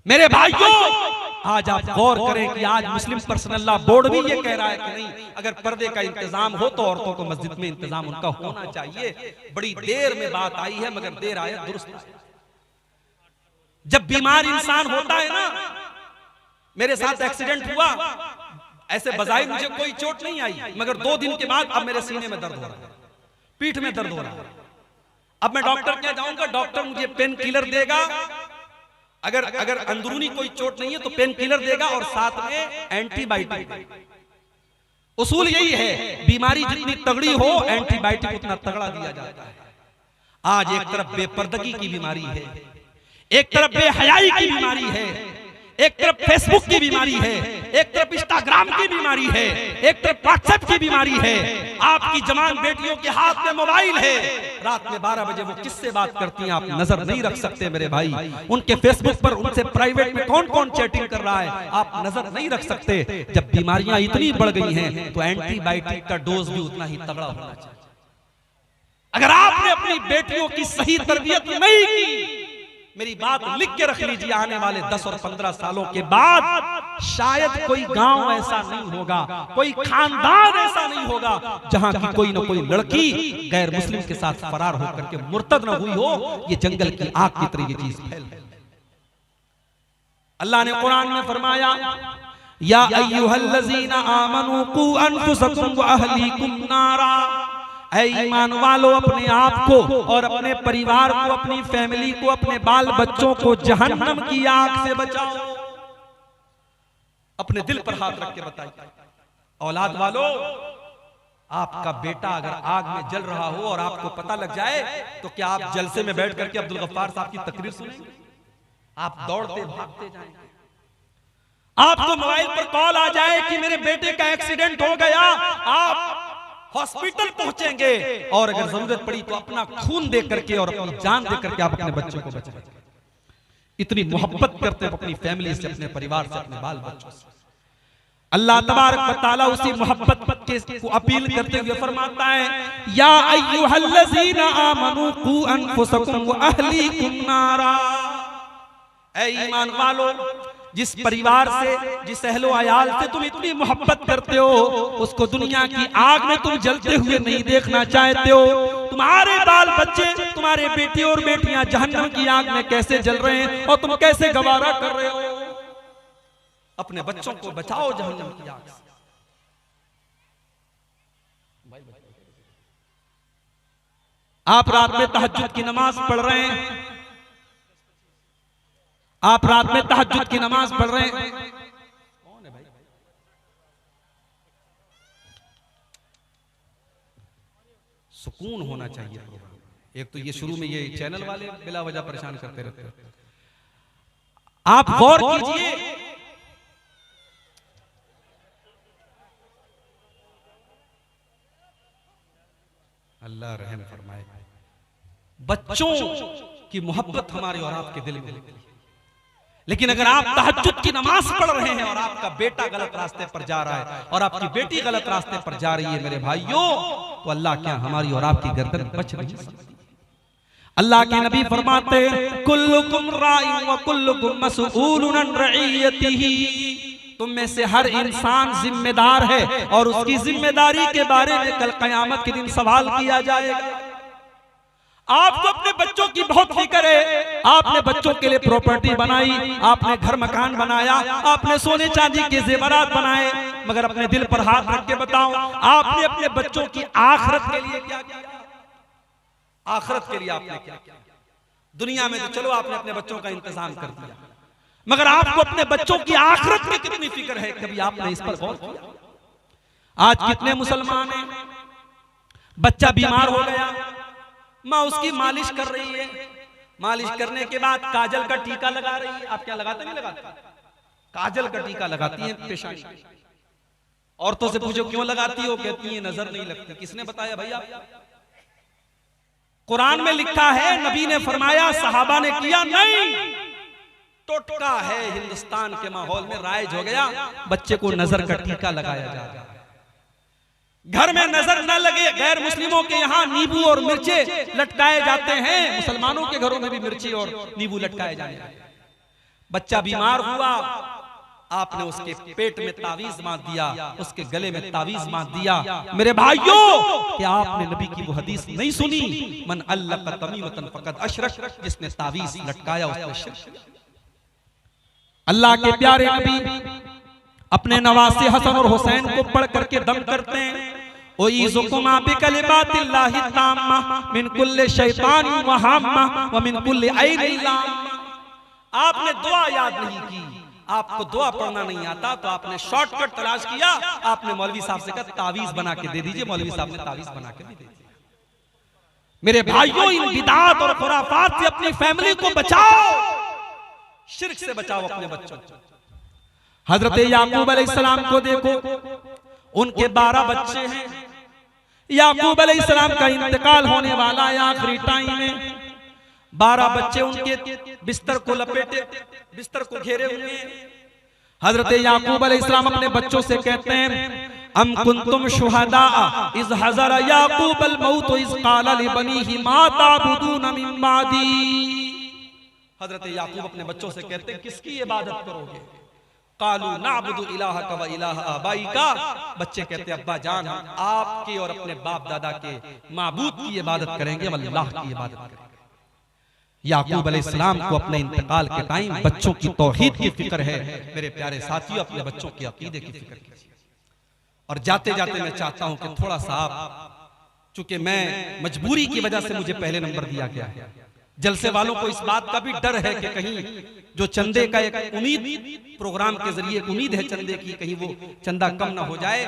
मेरे भाइयों, आज आप गौर करें कि आज मुस्लिम पर्सनल लॉ बोर्ड भी ये कह रहा है कि नहीं, अगर पर्दे का इंतजाम हो तो औरतों को मस्जिद में इंतजाम उनका होना चाहिए। बड़ी देर में बात आई है मगर देर आए दुरुस्त है। जब बीमार इंसान होता है ना, मेरे साथ एक्सीडेंट हुआ, ऐसे बजाय मुझे कोई चोट नहीं आई, मगर 2 दिन के बाद अब मेरे सीने में दर्द हो रहा है, पीठ में दर्द हो रहा है। अब मैं डॉक्टर क्या जाऊंगा, डॉक्टर मुझे पेन किलर देगा, अगर अंदरूनी कोई चोट नहीं है तो पेन किलर देगा और साथ में एंटीबायोटिक। उसूल यही है, बीमारी जितनी तगड़ी हो एंटीबायोटिक उतना तगड़ा दिया जाता है। आज एक तरफ बेपर्दगी की बीमारी है, एक तरफ बेहयाई की बीमारी है, एक तरफ फेसबुक की बीमारी है, एक तरफ इंस्टाग्राम की बीमारी है, एक तरफ व्हाट्सएप की बीमारी है। आपकी जवान बेटियों के हाथ में मोबाइल है, रात में 12 बजे वो किससे बात करती हैं आप नजर नहीं रख सकते मेरे भाई। उनके फेसबुक पर उनसे प्राइवेट में कौन कौन चैटिंग कर रहा है आप नजर नहीं रख सकते। जब बीमारियां इतनी बढ़ गई हैं तो एंटीबायोटिक का डोज भी उतना ही तगड़ा होना चाहिए। अगर आपने अपनी बेटियों की सही तरबियत नहीं की, मेरी बात लिख के रख लीजिए, आने वाले 10 और 15 सालों के बाद शायद कोई गांव ऐसा नहीं होगा, कोई खानदान ऐसा नहीं होगा जहां की कोई न कोई लड़की गैर मुस्लिम के साथ फरार होकर के मुर्तद न हुई हो। ये जंगल की आग की तरह ये चीज फैल। अल्लाह ने कुरान में फरमाया, या अय्युहल्लज़ीना आमनू कू अनफुसकुम व अहलीकुम नारा, ऐ ईमान वालो अपने आप को और अपने परिवार को, अपनी फैमिली को, अपने बाल बच्चों को जहन्नम की आग से बचाओ। अपने दिल पर हाथ रख के बताइए, औलाद वालो, आपका बेटा अगर आग में जल रहा हो और आपको पता लग जाए तो क्या आप जलसे में बैठ करके अब्दुल गफ्फार साहब की तकरीर सुनेंगे? आप दौड़ते भागते जाएंगे। आपको मोबाइल पर कॉल आ जाए कि मेरे बेटे का एक्सीडेंट हो गया, आप हॉस्पिटल पहुंचेंगे और अगर जरूरत पड़ी तो अपना खून दे करके और अपनी जान दे करके आप अपने बच्चों को बचाएंगे। इतनी मोहब्बत करते हैं अपनी फैमिली से, अपने परिवार से, अपने बाल बच्चों से। अल्लाह तबारक व तआला उसी मोहब्बत को अपील करते हुए फरमाता है, या अय्युहल्लज़ीना आमनू कू अनफुसकुम व अहलीकुम नारा, ऐ ईमान वालो, जिस परिवार से, जिस अहलो अयाल से तुम इतनी मोहब्बत करते हो, उसको दुनिया की आग में तुम जलते हुए नहीं देखना चाहते हो। तुम्हारे बाल बच्चे, तुम्हारे बेटे और बेटियां जहन्नम की आग में कैसे जल रहे हैं और तुम कैसे गवारा कर रहे हो। अपने बच्चों को बचाओ जहन्नम की आग से। आप रात में तहज्जुद की नमाज पढ़ रहे हैं, आप रात में तहज्जुद की नमाज पढ़ रहे हैं, कौन है भाई? सुकून होना चाहिए प्रोग्राम। एक तो ये शुरू में ये चैनल वाले बिला वजह परेशान करते रहते हैं। आप गौर कीजिए, अल्लाह रहम फरमाए। बच्चों की मोहब्बत हमारे और आपके दिल में होती है, लेकिन अगर आप तहज्जुद की नमाज पढ़ रहे हैं और आपका बेटा गलत रास्ते पर जा रहा है और आपकी बेटी गलत रास्ते पर जा रही है मेरे भाइयों, तो अल्लाह क्या हमारी और आपकी गर्दन बच नहीं सकती। अल्लाह के नबी फरमाते हैं, कुल्लुकुम राइन व कुल्लुकुम मसऊलुन अन रइयतिही, तुम में से हर इंसान जिम्मेदार है और उसकी जिम्मेदारी के बारे में कल कयामत के दिन सवाल किया जाएगा। आपको अपने बच्चों की बहुत फिक्र है, आपने बच्चों के लिए प्रॉपर्टी बनाई, आपने घर मकान बनाया, आपने सोने चांदी के जेवरात बनाए, मगर अपने दिल पर हाथ रख के बताओ, आपने अपने बच्चों की आखिरत के लिए क्या किया? आखिरत के लिए आपने क्या किया? दुनिया में तो चलो आपने अपने बच्चों का इंतजाम कर दिया, मगर आपको अपने बच्चों की आखिरत में कितनी फिक्र है? कभी आपने इस पर गौर किया? आज कितने मुसलमान हैं, बच्चा बीमार हो गया, माँ उसकी मालिश कर रही है, मालिश करने के बाद काजल का टीका लगा रही है। आप क्या लगाते? नहीं लगाते? काजल का टीका लगाती है पेशानी। औरतों से पूछो क्यों लगाती हो, कहती है नजर नहीं लगती। किसने बताया भैया? कुरान में लिखा है, नबी ने फरमाया, सहाबा ने किया नहीं। टोटका है हिंदुस्तान के माहौल में राइज हो गया, बच्चे को नजर का टीका लगाया जा रहा है। घर में नजर न लगे, गैर मुस्लिमों के यहाँ नींबू और मिर्चे लटकाए जाते हैं, मुसलमानों के घरों में भी मिर्ची और नींबू लटकाए जाते हैं। बच्चा बीमार हुआ, आपने उसके पेट में तावीज बांध दिया, उसके गले में तावीज बांध दिया। मेरे भाइयों, क्या आपने नबी की वो हदीस नहीं सुनी, मन अल्लक़ तमीमतन फ़क़द अशरक, जिसने तावीज लटकाया उसने शिरक। अल्लाह के प्यारे नबी अपने नवासे हसन और हुसैन को पढ़ करके दम करते हैं, ओईज़ुकुमा बिकलिमातिल्लाहि ताम्मा मिन कुल्लि शैतानिन व हाम्मा व मिन कुल्लि ऐनिन लाम्मा। आपने दुआ याद नहीं की, आपको दुआ पढ़ना नहीं आता, तो आपने शॉर्टकट तलाश किया, आपने मौलवी साहब से कहा तावीज बना के दे दीजिए। मौलवी साहब ने तावीज बना के दे दिया। मेरे भाइयों, इन बिदात और खुराफात से अपनी फैमिली को बचाओ, शिर्क से बचाओ अपने बच्चों को। हजरत याकूब अलैहिस्सलाम को देखो, उनके 12 बच्चे हैं। याकूब अलैहिस्सलाम का इंतकाल होने वाला है आखिरी टाइम में। 12 बच्चे उनके बिस्तर को लपेटे, बिस्तर को घेरे हुए हैं। हजरत याकूब अलैहिस्सलाम अपने बच्चों से कहते हैं, अम कुंतुम शुहदा इज़ हज़र याकूब अल मौत इज़ क़ाल लिबनीहि मा ताबुदून मिन बादी। हजरत याकूब अपने बच्चों से कहते हैं, किसकी इबादत करोगे? कालू नाबुदु इलाहक व इलाह आबाइका। बच्चे कहते हैं, अब्बा जान, हम आपके और अपने बाप दादा के माबूद की इबादत करेंगे, अल्लाह की इबादत करेंगे। याकूब अलैहिस्सलाम को अपने इंतकाल के टाइम बच्चों की तौहीद की फिक्र है। मेरे प्यारे साथियों, अपने बच्चों के अकीदे की फिक्र कीजिए। और जाते जाते मैं चाहता हूं कि थोड़ा सा आप, चूंकि मैं मजबूरी की वजह से मुझे पहले नंबर दिया गया है, जलसे वालों को इस बात का भी डर है कि कहीं जो चंदे का एक उम्मीद, प्रोग्राम के जरिए उम्मीद है चंदे की, कहीं वो चंदा कम ना हो जाए।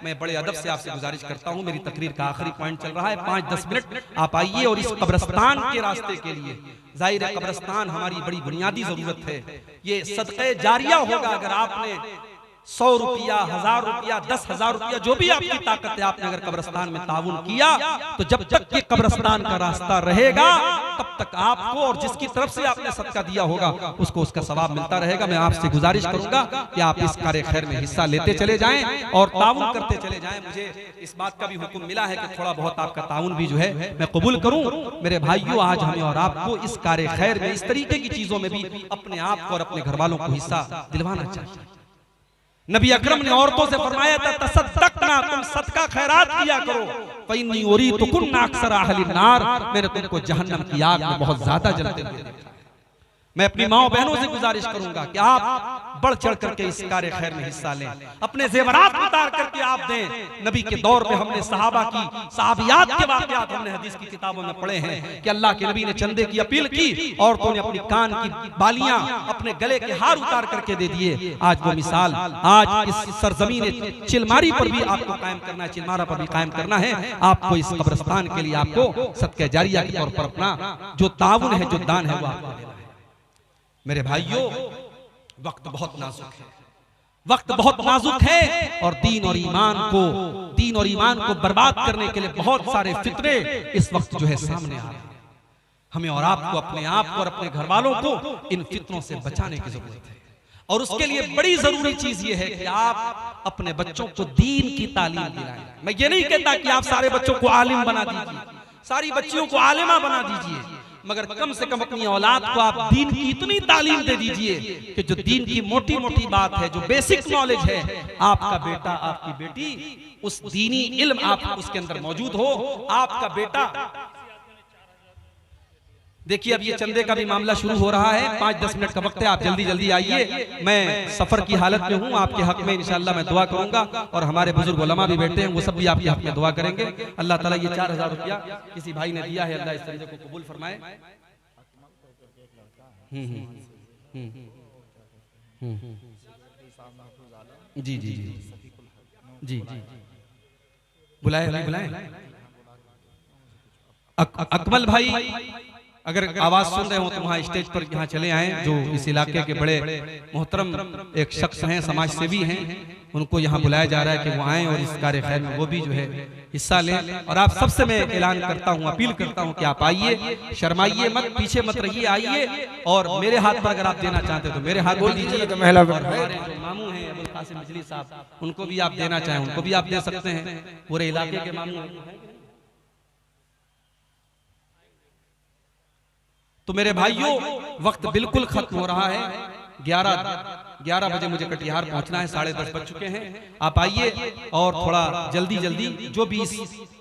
मैं बड़े अदब से आपसे गुजारिश करता हूं, मेरी तकरीर का आखिरी पॉइंट चल रहा है, 5-10 मिनट आप आइए और इस कब्रिस्तान के रास्ते के लिए, जाहिर है कब्रिस्तान हमारी बड़ी बुनियादी जरूरत है। ये सदक़े जारिया होगा अगर आपने 100 रुपया, 1000 रुपया, 10,000 रुपया, जो भी आपकी ताकत है, आपने अगर कब्रिस्तान में ताउन किया, तो जब तक ये कब्रिस्तान का रास्ता रहेगा तब तक आपको और जिसकी तरफ से आपने सदका दिया होगा उसको उसका सवाब मिलता रहेगा। मैं आपसे गुजारिश करूंगा कि आप इस कार्य खैर में हिस्सा लेते चले जाएं और ताउन करते चले जाएं। मुझे इस बात का भी हुक्म मिला है कि थोड़ा बहुत आपका ताउन भी जो है मैं कबूल करूं। मेरे भाइयों, आज हमें और आपको इस कार्य खैर में, इस तरीके की चीजों में भी अपने आप को और अपने घर वालों को हिस्सा दिलवाना चाहिए। नबी अकरम ने औरतों से फरमाया था, तसद्दक़ना, तुम सदका खैरात किया करो, फ़इन्नी उरीतुकुन्ना अक्सर अहलिन नार, मैंने तुमको जहन्नम की आग में बहुत ज्यादा जलते हुए देखा। मैं अपनी माओ बहनों से गुजारिश करूंगा कि आप बढ़ चढ़ करके इस कार्य खैर में हिस्सा लें, अपने जेवरात उतार करके आप दें। नबी के दौर में हमने सहाबा की, सहाबियात के वाक़यात हमने हदीस की किताबों में पढ़े हैं कि अल्लाह के नबी ने चंदे की अपील की, औरतों ने अपनी कान की बालियां, अपने गले के हार उतार करके दे दिए। आज वो मिसाल, आज इस सरजमीन चिलमारी पर भी आपको कायम करना है, चिलमारा पर भी कायम करना है। आपको इस कब्रिस्तान के लिए आपको सदका जारिया के तौर पर अपना जो ताउन है, जो दान है, वो आपको देना है। मेरे भाइयों, वक्त बहुत नाजुक है, वक्त बहुत नाजुक है और दीन और ईमान को बर्बाद करने के लिए बहुत सारे फितने इस वक्त जो है सामने आ रहे हैं। हमें और आपको, अपने आप को और अपने घर वालों को इन फितनों से बचाने की जरूरत है। और उसके लिए बड़ी जरूरी चीज ये है कि आप अपने बच्चों को दीन की तालीम दिलाएं। मैं ये नहीं कहता कि आप सारे बच्चों को आलिम बना दीजिए, सारी बच्चियों को आलिमा बना दीजिए, मगर कम से कम अपनी औलाद को आप दीन की इतनी तालीम दे दीजिए कि जो दीन की मोटी मोटी बात है, जो बेसिक नॉलेज है, आपका बेटा, आपकी बेटी उस दीनी इल्म आप उसके अंदर मौजूद हो। आपका बेटा, देखिए अब ये चंदे का भी मामला शुरू हो रहा है, 5-10 मिनट का वक्त है, आप जल्दी जल्दी आइए। मैं सफर की हालत में हूँ, आपके हक में इंशाअल्लाह मैं दुआ करूंगा और हमारे बुजुर्ग उलमा भी बैठे हैं, वो सब भी आपके हक में दुआ करेंगे। अल्लाह ताला ये 4000 रुपया किसी भाई ने दिया है, अल्लाह इस चंदे को कबूल फरमाए। जी जी जी जी, बुलाए अकमल भाई, अगर आवाज सुन रहे हो तो वहाँ स्टेज पर यहाँ चले आए, जो इस इलाके के बड़े मोहतरम एक शख्स हैं, समाज सेवी हैं, उनको यहाँ बुलाया जा रहा है कि वो आए और इस कार्य खैर में वो भी जो है हिस्सा लें। और आप सबसे मैं ऐलान करता हूँ, अपील करता हूँ कि आप आइए, शर्माइए मत, पीछे मत रहिए, आइए। और मेरे हाथ पर अगर आप देना चाहते तो मेरे हाथ बोल दीजिए। हमारे जो मामू हैं अबुल कासिम बिजली साहब, उनको भी आप देना चाहें उनको भी आप दे सकते हैं, पूरे इलाके के मामू हैं। तो मेरे भाइयों, वक्त बिल्कुल खत्म हो रहा है। 11 बजे मुझे कटिहार पहुंचना है, 10:30 बज चुके हैं। आप आइए और थोड़ा जल्दी जो भी इस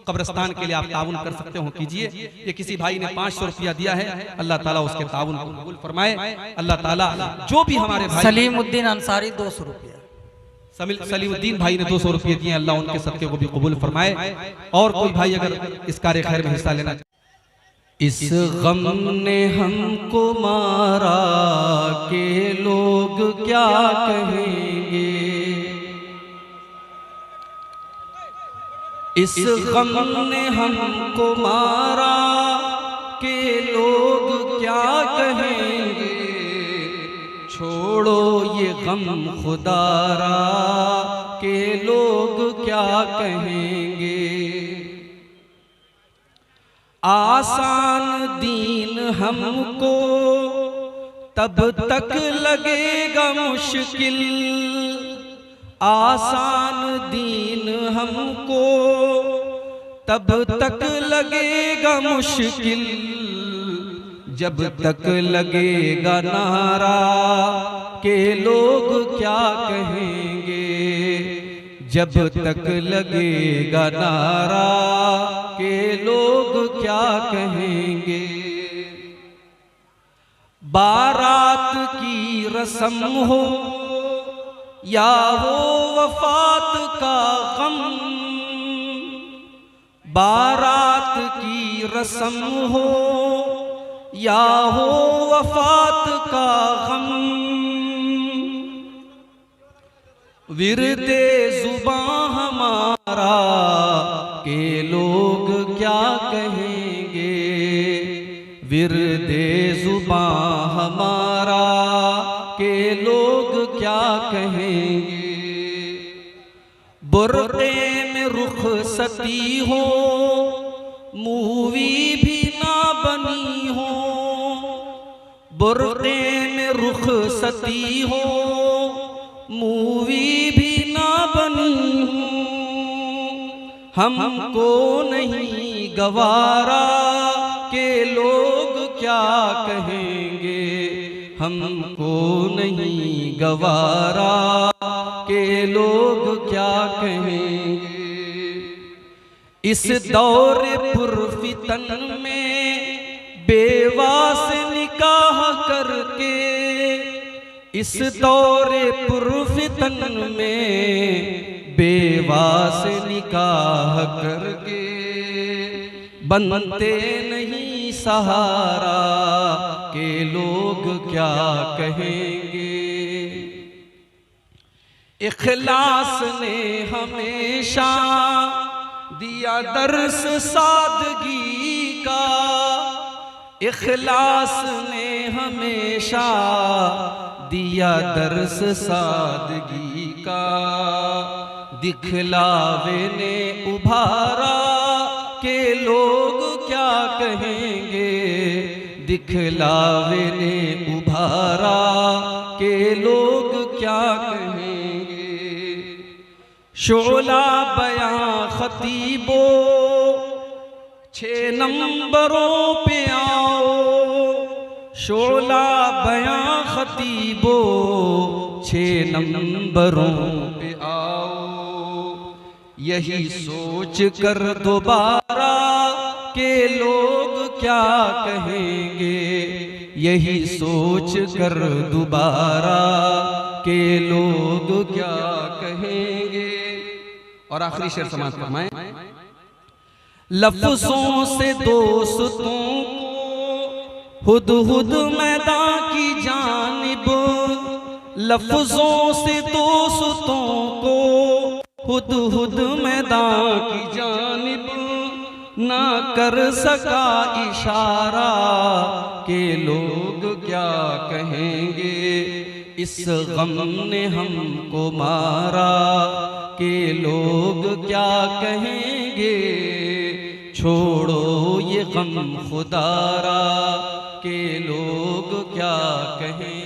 कब्रिस्तान के लिए आप ताउन कर सकते हो कीजिए। ये किसी भाई ने 500 रुपया दिया है, अल्लाह ताला उसके ताउन को कबूल फरमाए। अल्लाह ताला जो भी हमारे भाई सलीमुद्दीन अंसारी 200 रुपया, सलीमुद्दीन भाई ने 200 रुपये दिए, अल्लाह उनके सदके को भी कबूल फरमाए। और कोई भाई अगर इस कार्य खैर में हिस्सा लेना। इस गम ने हमको मारा के लोग क्या कहेंगे, इस गम ने हमको मारा के लोग क्या कहेंगे, छोड़ो ये गम खुदारा के लोग क्या कहेंगे। आसान दीन हमको तब तक लगेगा मुश्किल, आसान दीन हमको तब तक लगेगा मुश्किल, जब तक लगेगा नारा के लोग क्या कहेंगे, जब तक लगेगा नारा के लोग क्या कहेंगे। बारात की रस्म हो या हो वफात का गम, बारात की रस्म हो या हो वफात का गम, विरदे जुबां हमारा के लोग क्या कहेंगे, विरदे जुबां हमारा के लोग क्या कहेंगे। बुर्क़े में रुख़सती हो मूवी भी ना बनी हो, बुर्क़े में रुख़सती हो मूवी भी ना बनी हो, हमको नहीं गवारा के लोग क्या कहेंगे, हमको नहीं गवारा के लोग क्या कहेंगे। इस दौर पुरफितन में बेवा से निकाह करके, इस दौरे पुरफितन में बेवा से निकाह करके, बनते नहीं सहारा के लोग क्या कहेंगे। इखलास ने हमेशा दिया दर्स सादगी का, इखलास ने हमेशा दिया दर्स सादगी का, दिखलावे ने उभारा के लोग क्या कहेंगे, दिखलावे ने उभारा के लोग क्या कहेंगे। शोला बयां खतीबो 6 नंबरों पे आओ, शोला बयां खतीबो 6 नंबरों पे आओ, यही सोच कर दोबारा के लोग क्या कहेंगे, यही सोच कर दोबारा के लोग क्या कहेंगे। और आखिरी शेर समाप्त फरमाएं। लफ्जों से दोस्तों को हुद हुद मैदान की जानिब, लफ्जों से दोस्तों को हुद हुद मैदान की जानिब, ना कर सका इशारा के लोग क्या कहेंगे। इस गम ने हमको मारा के लोग क्या कहेंगे, छोड़ो ये गम खुदारा के लोग क्या कहेंगे।